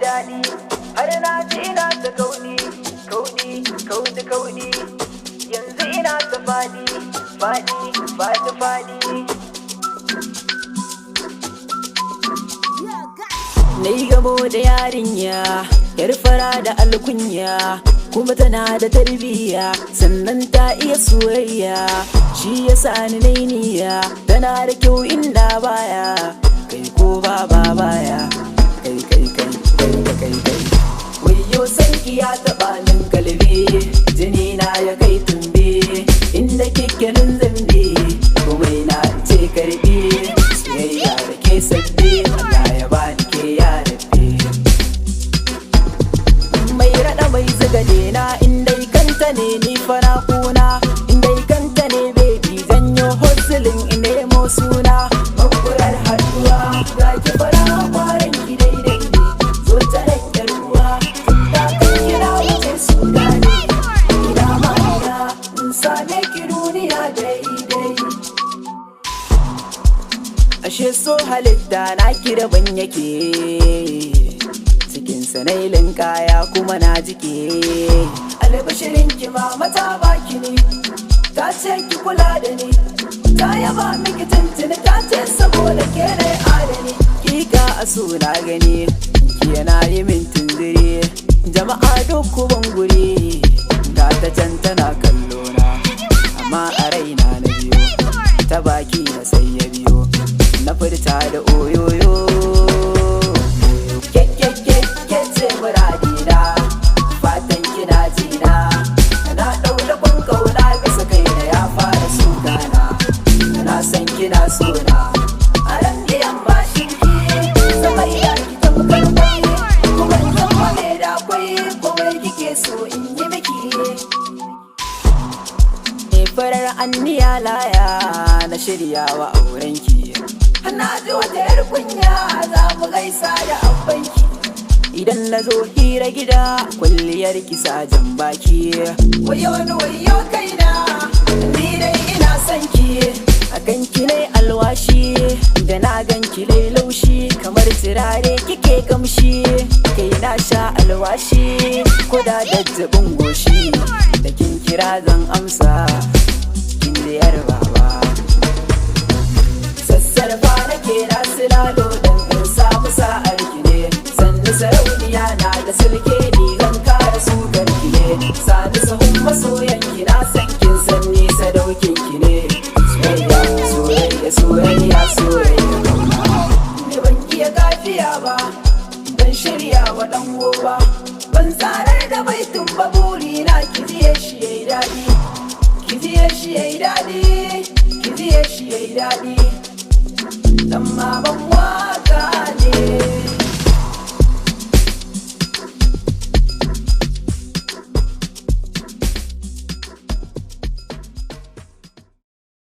daɗi har na ji ina ta kauni yanzu ina ta faɗi na yi gamo da yarinya yar fara da alkunya kuma tana da tarbiyya sannan ta iya soyayya shi ya sa ni nainiya tana da kyau inda baya kai ko baya kai wayo sanki ya taɓa min kalbi jini na ya kai tumbe inda kikkenin zambe kuma ina ce karbi soyayya da ke sabbe Allah ya bani ke ya rabbe mai rada mai zagale na indai kanta ne ni fara kuna indai kanta ne baby zanyo hustling in nemo suna makurar haduwa ga ki fara kwaran ki daidai zo ta rage ruwa tunda kan kira wuce suna ne ina ma'ana in same ki duniya daidai ashe so halitta na ki daban yake cikin sanailin kaya kuma na jike albashirin ki mama ta baki ne ta ce ki kula da ni ta yaba miki tuntuni ta ce saboda ke ne adani kika a so na gani ki yana yi min tunzire jama'a duk kuban guri ga ta can tana kallo na amma a raina na biyo ta baki na sai ya biyo na furta da oyoyo ce muradina fatan kina jina na ɗaura kun kauna bisa kai da ya fara sugana na san kina sona a ran biyan bashin ki zama iya ki tamkar kwai kuma in zama mai da kwai kuma kike so in yi miki farar anniya laya na shiryawa aurenki na ji wata yar kunya za mu gaisa da abbanki idan na zo hira gida kwalliyar kisa jan baki wayo kaina ni dai ina son ki a ganki ne alwashi da na ganki lai laushi kamar turare kike kamshi kai na sha alwashi ko da daddabin goshi da kin kira zan amsa kin ziyar baba sassarfa nake na silalo dan in samu sa'ar ki ne sannu sarauniya na da sulke ni zan kara su garki ne sani sahun masoyan ki na san kin san ni sadaukin ki ne soyayya ni ban iya gafiya ba ban shirya wa dan goba ban tsarar da baitin ba buri na ki jiye shi yayi daɗi ki jiye shi yayi daɗi dan maman waka